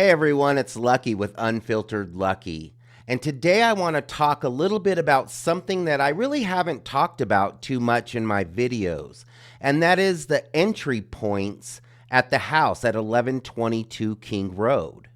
Hey everyone, it's Lucky with Unfiltered Lucky. And today I want to talk a little bit about something that I really haven't talked about too much in my videos. And that is the entry points at the house at 1122 King Road.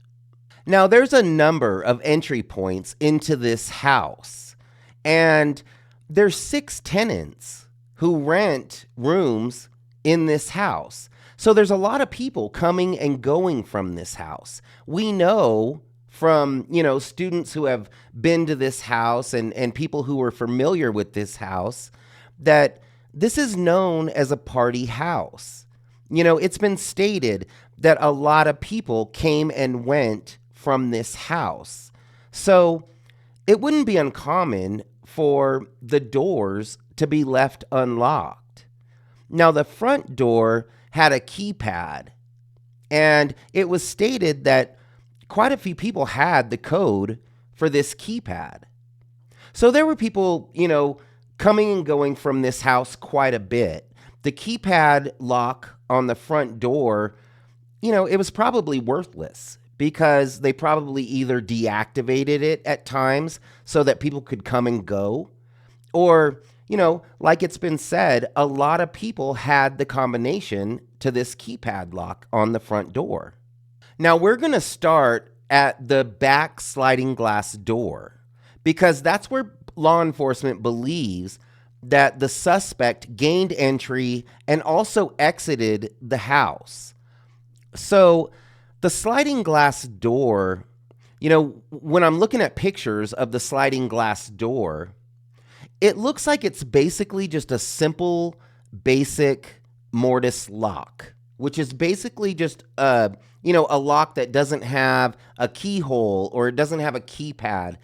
Now there's a number of entry points into this house. And there's 6 tenants who rent rooms in this house. So there's a lot of people coming and going from this house. We know from, students who have been to this house and people who are familiar with this house that this is known as a party house. It's been stated that a lot of people came and went from this house. So it wouldn't be uncommon for the doors to be left unlocked. Now, the front door had a keypad, and it was stated that quite a few people had the code for this keypad. So there were people, coming and going from this house quite a bit. The keypad lock on the front door, it was probably worthless because they probably either deactivated it at times so that people could come and go, or like it's been said, a lot of people had the combination to this keypad lock on the front door. Now we're going to start at the back sliding glass door because that's where law enforcement believes that the suspect gained entry and also exited the house. So the sliding glass door, when I'm looking at pictures of the sliding glass door, it looks like it's basically just a simple, basic mortise lock, which is basically just a lock that doesn't have a keyhole or it doesn't have a keypad.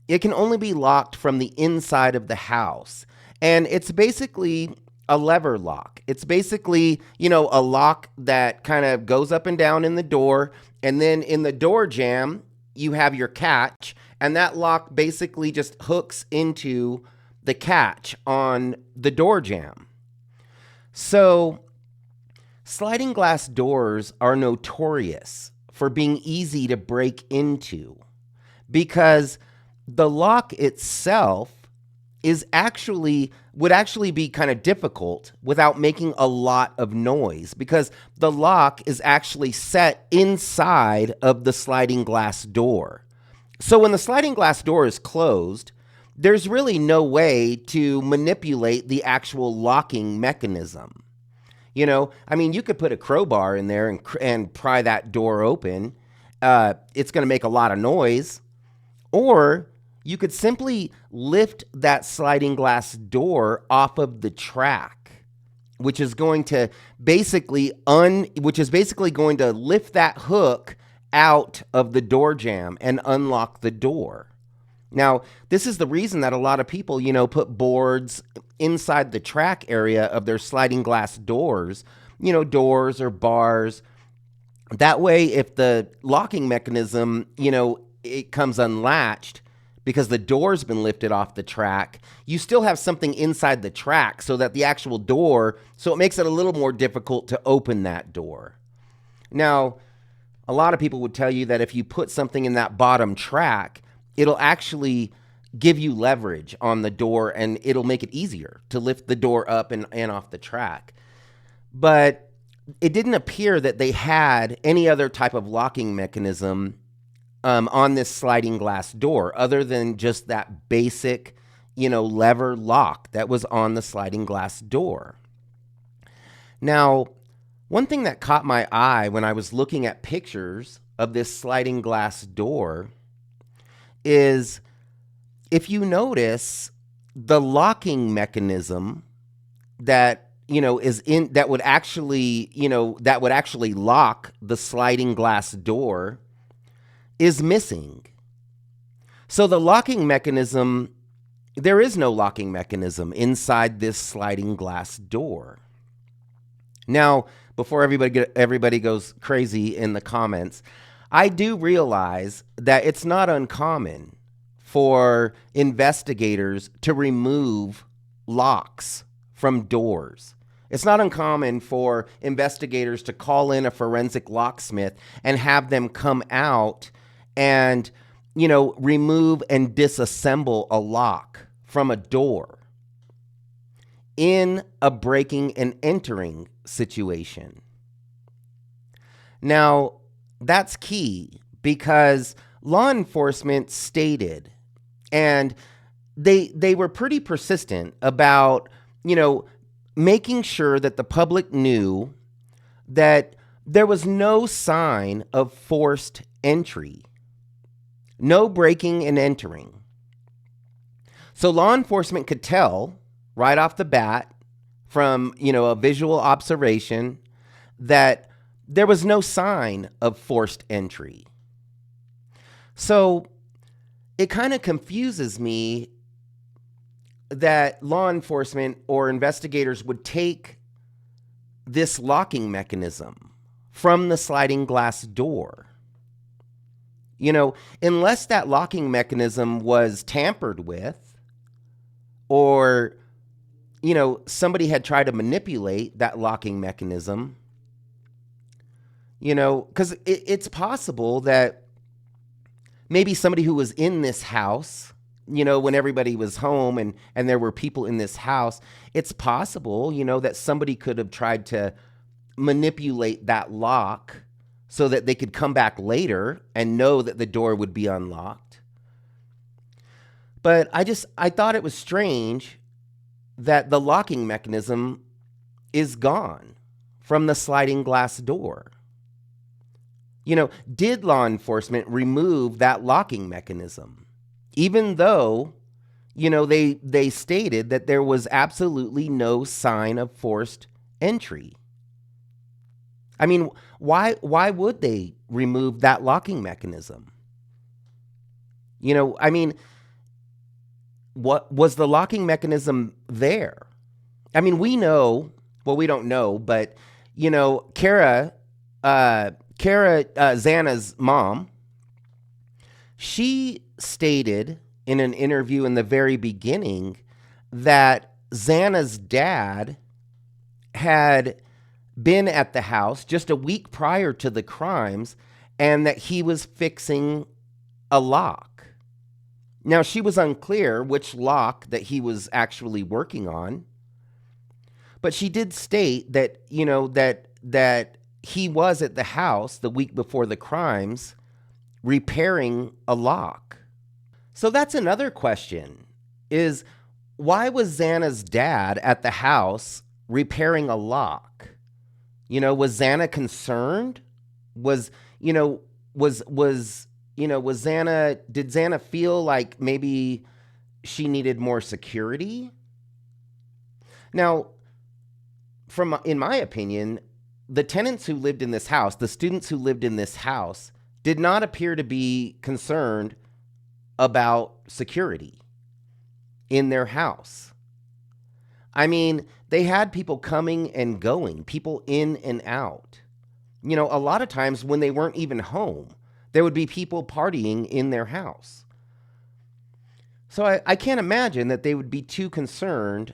It can only be locked from the inside of the house. And it's basically a lever lock. It's basically, a lock that kind of goes up and down in the door. And then in the door jamb, you have your catch. And that lock basically just hooks into the catch on the door jamb. So sliding glass doors are notorious for being easy to break into because the lock itself would actually be kind of difficult without making a lot of noise because the lock is actually set inside of the sliding glass door. So when the sliding glass door is closed, there's really no way to manipulate the actual locking mechanism. You could put a crowbar in there and pry that door open. It's going to make a lot of noise. Or you could simply lift that sliding glass door off of the track, which is going to basically going to lift that hook out of the door jamb and unlock the door. Now, this is the reason that a lot of people, put boards inside the track area of their sliding glass doors, doors or bars. That way, if the locking mechanism, it comes unlatched because the door's been lifted off the track, you still have something inside the track so that the actual door, so it makes it a little more difficult to open that door. Now, a lot of people would tell you that if you put something in that bottom track, it'll actually give you leverage on the door and it'll make it easier to lift the door up and off the track. But it didn't appear that they had any other type of locking mechanism on this sliding glass door other than just that basic, lever lock that was on the sliding glass door. Now, one thing that caught my eye when I was looking at pictures of this sliding glass door is if you notice the locking mechanism that that would actually lock the sliding glass door is missing. So the locking mechanism, there is no locking mechanism inside this sliding glass door. Now, before everybody goes crazy in the comments, I do realize that it's not uncommon for investigators to remove locks from doors. It's not uncommon for investigators to call in a forensic locksmith and have them come out and, remove and disassemble a lock from a door in a breaking and entering situation. Now, that's key because law enforcement stated, and they were pretty persistent about, making sure that the public knew that there was no sign of forced entry, no breaking and entering. So law enforcement could tell right off the bat from, a visual observation that there was no sign of forced entry. So it kind of confuses me that law enforcement or investigators would take this locking mechanism from the sliding glass door. Unless that locking mechanism was tampered with or, somebody had tried to manipulate that locking mechanism, because it's possible that maybe somebody who was in this house, when everybody was home and there were people in this house, it's possible, that somebody could have tried to manipulate that lock so that they could come back later and know that the door would be unlocked. But I thought it was strange that the locking mechanism is gone from the sliding glass door. Did law enforcement remove that locking mechanism? Even though, they stated that there was absolutely no sign of forced entry. I mean, why would they remove that locking mechanism? What was the locking mechanism there? I mean, we know, well, we don't know, but, Kara, Xana's mom, she stated in an interview in the very beginning that Xana's dad had been at the house just a week prior to the crimes and that he was fixing a lock. Now, she was unclear which lock that he was actually working on, but she did state that, that he was at the house the week before the crimes repairing a lock. So that's another question, is why was Xana's dad at the house repairing a lock? Was Xana concerned? Was Xana, did Xana feel like maybe she needed more security? Now, in my opinion, the tenants who lived in this house, the students who lived in this house, did not appear to be concerned about security in their house. I mean, they had people coming and going, people in and out. A lot of times when they weren't even home, there would be people partying in their house. So I can't imagine that they would be too concerned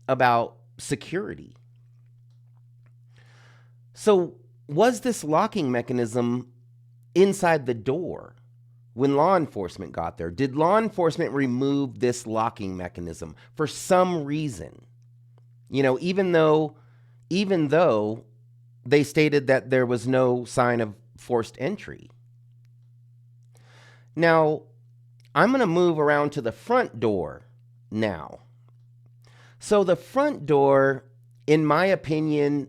about security. So was this locking mechanism inside the door when law enforcement got there? Did law enforcement remove this locking mechanism for some reason? Even though they stated that there was no sign of forced entry. Now, I'm going to move around to the front door now. So the front door, in my opinion,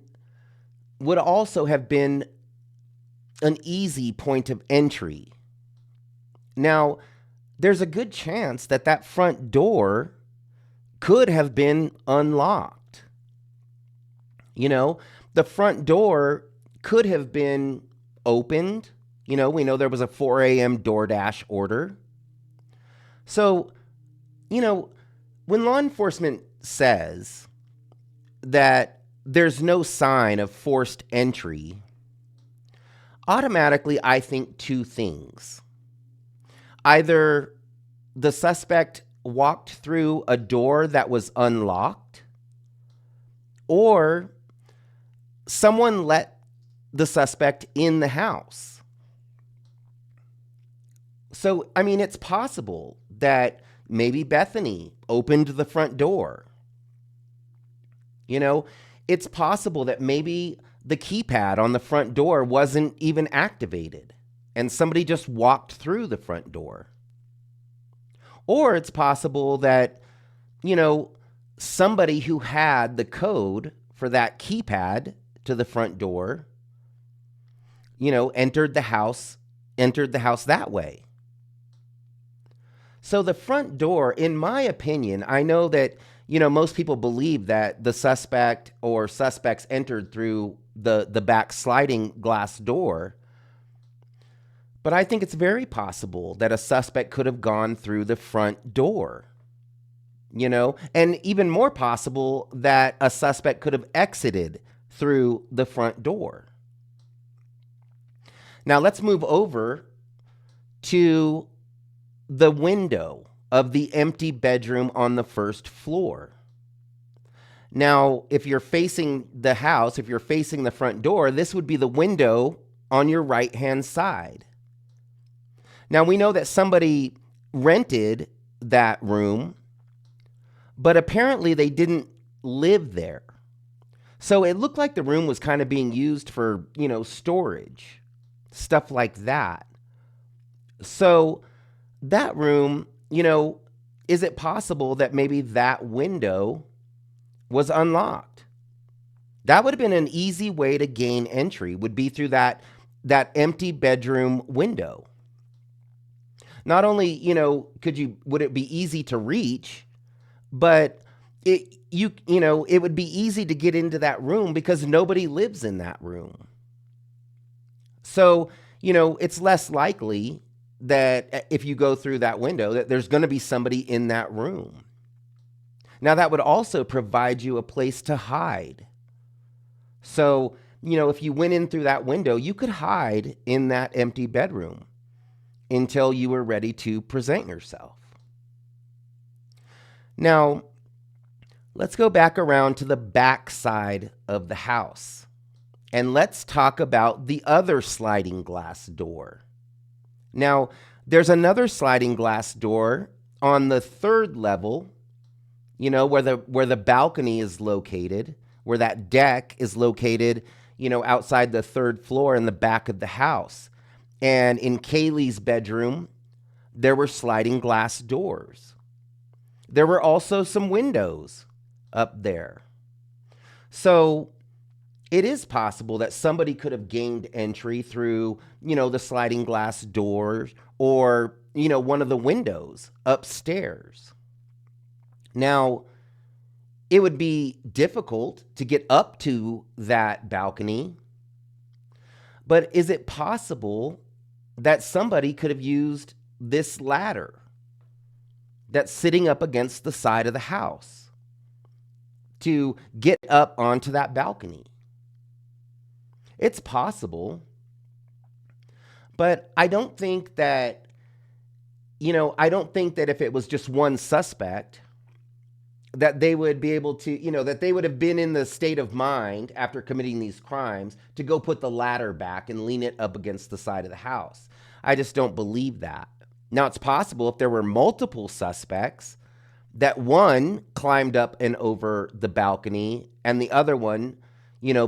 would also have been an easy point of entry. Now, there's a good chance that that front door could have been unlocked. The front door could have been opened. We know there was a 4 a.m. DoorDash order. So, when law enforcement says that there's no sign of forced entry, automatically I think two things. Either the suspect walked through a door that was unlocked, or someone let the suspect in the house. So, I mean, it's possible that maybe Bethany opened the front door. You know, it's possible that maybe the keypad on the front door wasn't even activated and somebody just walked through the front door. Or it's possible that, somebody who had the code for that keypad to the front door, entered the house that way. So the front door, in my opinion, I know that, most people believe that the suspect or suspects entered through the back sliding glass door. But I think it's very possible that a suspect could have gone through the front door, and even more possible that a suspect could have exited through the front door. Now let's move over to the window of the empty bedroom on the first floor. Now, if you're facing the house, if you're facing the front door, this would be the window on your right-hand side. Now, we know that somebody rented that room, but apparently they didn't live there. So it looked like the room was kind of being used for, storage, stuff like that. So that room, is it possible that maybe that window was unlocked? That would have been an easy way to gain entry, would be through that empty bedroom window. Not only, would it be easy to reach, but it would be easy to get into that room because nobody lives in that room. So, it's less likely that if you go through that window, that there's going to be somebody in that room. Now, that would also provide you a place to hide. So, if you went in through that window, you could hide in that empty bedroom until you were ready to present yourself. Now, let's go back around to the back side of the house. And let's talk about the other sliding glass door. Now, there's another sliding glass door on the third level, where the balcony is located, where that deck is located, outside the third floor in the back of the house. And in Kaylee's bedroom, there were sliding glass doors. There were also some windows up there. So it is possible that somebody could have gained entry through, the sliding glass doors or, one of the windows upstairs. Now, it would be difficult to get up to that balcony, but is it possible that somebody could have used this ladder that's sitting up against the side of the house to get up onto that balcony? It's possible, but I don't think that, if it was just one suspect, that they would be able to, that they would have been in the state of mind after committing these crimes to go put the ladder back and lean it up against the side of the house. I just don't believe that. Now, it's possible if there were multiple suspects that one climbed up and over the balcony and the other one,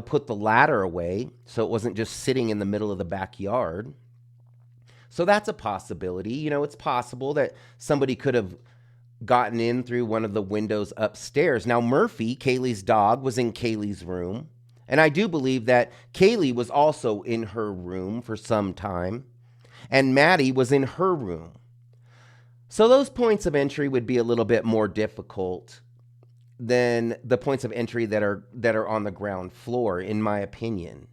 put the ladder away so it wasn't just sitting in the middle of the backyard. So that's a possibility. It's possible that somebody could have gotten in through one of the windows upstairs. Now, Murphy, Kaylee's dog, was in Kaylee's room. And I do believe that Kaylee was also in her room for some time. And Maddie was in her room. So those points of entry would be a little bit more difficult than the points of entry that are on the ground floor, in my opinion.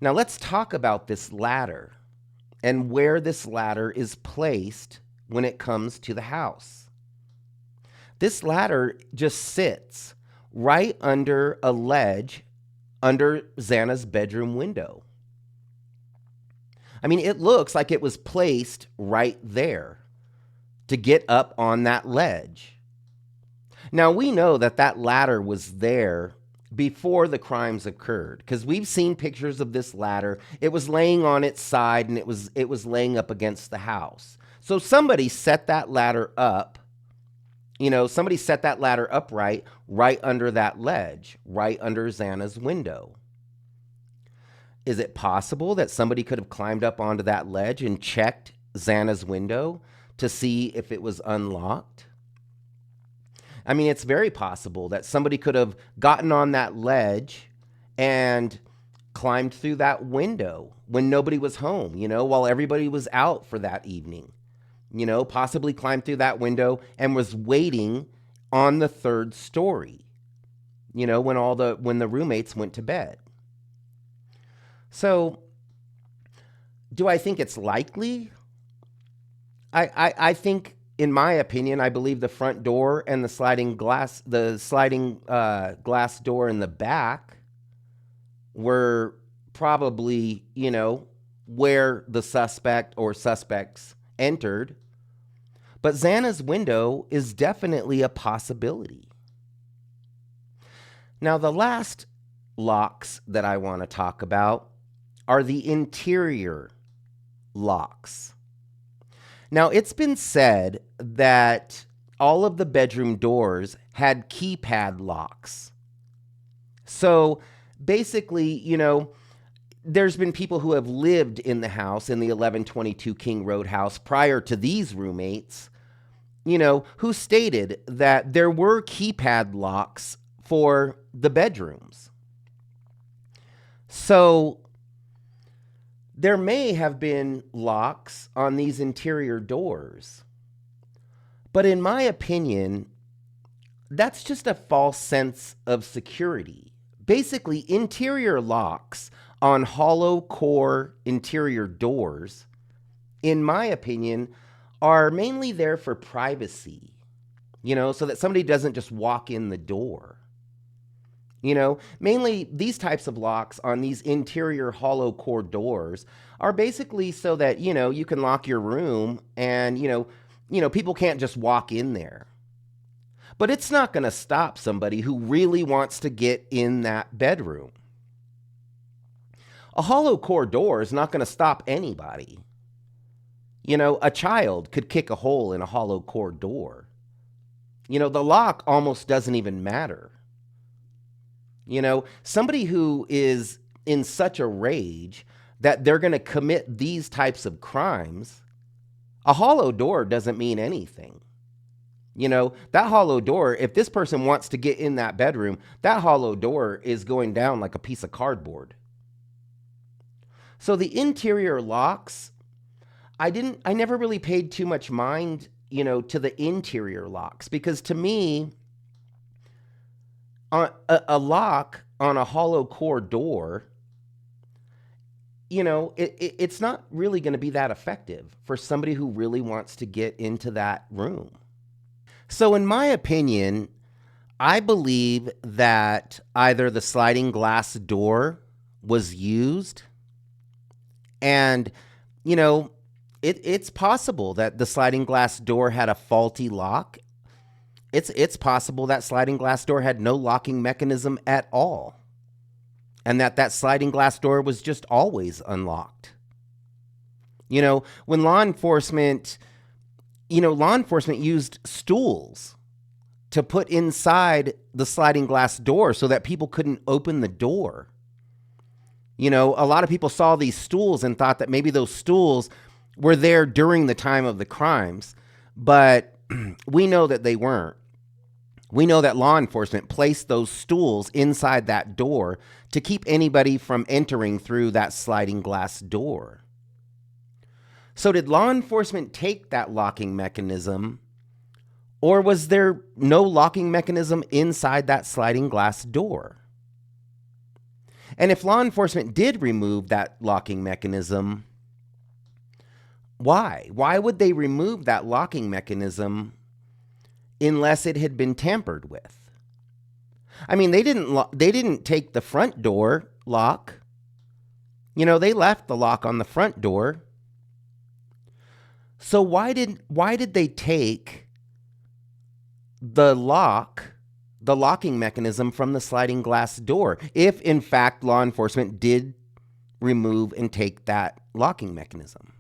Now let's talk about this ladder and where this ladder is placed when it comes to the house. This ladder just sits right under a ledge under Xana's bedroom window. I mean, it looks like it was placed right there to get up on that ledge. Now, we know that that ladder was there before the crimes occurred because we've seen pictures of this ladder. It was laying on its side and it was laying up against the house. So somebody set that ladder up. Somebody set that ladder upright right under that ledge, right under Xana's window. Is it possible that somebody could have climbed up onto that ledge and checked Xana's window to see if it was unlocked? I mean, it's very possible that somebody could have gotten on that ledge and climbed through that window when nobody was home, while everybody was out for that evening. Possibly climbed through that window and was waiting on the third story, when the roommates went to bed. So, do I think it's likely? I think, in my opinion, I believe the front door and the sliding glass door in the back were probably, where the suspect or suspects entered. But Xana's window is definitely a possibility. Now, the last locks that I want to talk about are the interior locks. Now, it's been said that all of the bedroom doors had keypad locks. So basically, there's been people who have lived in the house, in the 1122 King Road house prior to these roommates, who stated that there were keypad locks for the bedrooms. So there may have been locks on these interior doors. But in my opinion, that's just a false sense of security. Basically, interior locks on hollow core interior doors, in my opinion, are mainly there for privacy, so that somebody doesn't just walk in the door. Mainly these types of locks on these interior hollow core doors are basically so that, you can lock your room and, people can't just walk in there. But it's not going to stop somebody who really wants to get in that bedroom. A hollow core door is not going to stop anybody. A child could kick a hole in a hollow core door. The lock almost doesn't even matter. Somebody who is in such a rage that they're going to commit these types of crimes, a hollow door doesn't mean anything. That hollow door, if this person wants to get in that bedroom, that hollow door is going down like a piece of cardboard. So the interior locks, I never really paid too much mind, to the interior locks, because to me, a lock on a hollow core door, it's not really going to be that effective for somebody who really wants to get into that room. So in my opinion, I believe that either the sliding glass door was used and, it's possible that the sliding glass door had a faulty lock. It's possible that sliding glass door had no locking mechanism at all, and that sliding glass door was just always unlocked. When law enforcement used stools to put inside the sliding glass door so that people couldn't open the door. A lot of people saw these stools and thought that maybe those stools were there during the time of the crimes, but we know that they weren't. We know that law enforcement placed those stools inside that door to keep anybody from entering through that sliding glass door. So did law enforcement take that locking mechanism, or was there no locking mechanism inside that sliding glass door? And if law enforcement did remove that locking mechanism, why? Why would they remove that locking mechanism unless it had been tampered with? I mean, they didn't take the front door lock. They left the lock on the front door. So why did they take the locking mechanism from the sliding glass door, if in fact law enforcement did remove and take that locking mechanism.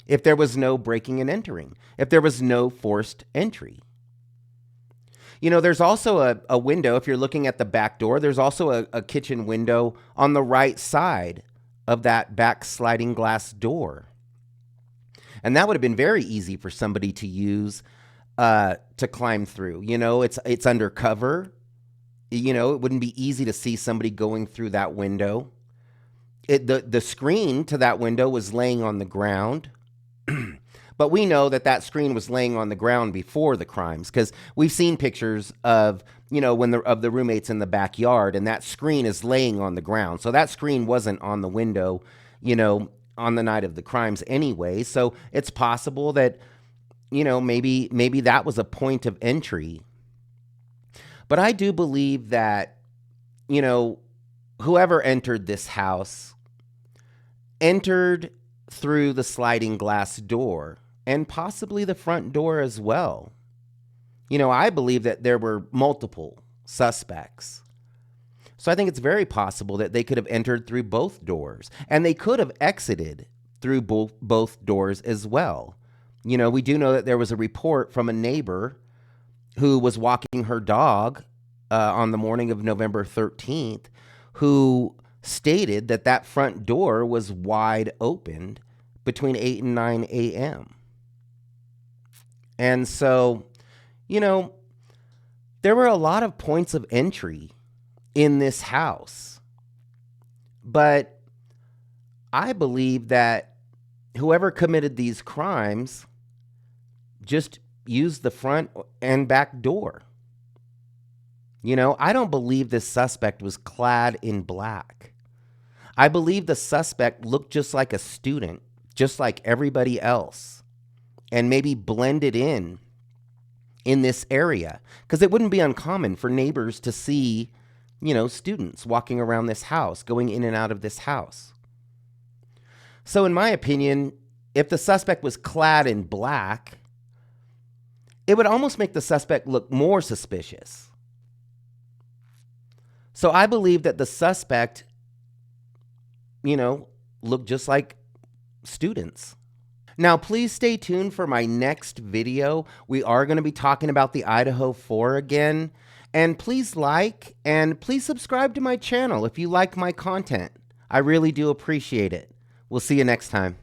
If there was no breaking and entering, if there was no forced entry. You know, there's also a window, if you're looking at the back door, there's also a kitchen window on the right side of that back sliding glass door. And that would have been very easy for somebody to use to climb through. You know, it's undercover. You know, it wouldn't be easy to see somebody going through that window. The screen to that window was laying on the ground. But we know that that screen was laying on the ground before the crimes, because we've seen pictures of, you know, of the roommates in the backyard, and that screen is laying on the ground. So that screen wasn't on the window, you know, on the night of the crimes anyway. So it's possible that, you know, maybe that was a point of entry. But I do believe that, you know, whoever entered this house entered through the sliding glass door, and possibly the front door as well. You know, I believe that there were multiple suspects. So I think it's very possible that they could have entered through both doors, and they could have exited through both doors as well. You know, we do know that there was a report from a neighbor who was walking her dog on the morning of November 13th, who stated that that front door was wide opened between 8 and 9 a.m. And so, you know, there were a lot of points of entry in this house. But I believe that whoever committed these crimes just used the front and back door. You know, I don't believe this suspect was clad in black. I believe the suspect looked just like a student, just like everybody else, and maybe blended in this area, because it wouldn't be uncommon for neighbors to see, you know, students walking around this house, going in and out of this house. So in my opinion, if the suspect was clad in black, it would almost make the suspect look more suspicious. So I believe that the suspect, you know, looked just like students. Now, please stay tuned for my next video. We are going to be talking about the Idaho 4 again. And please like and please subscribe to my channel if you like my content. I really do appreciate it. We'll see you next time.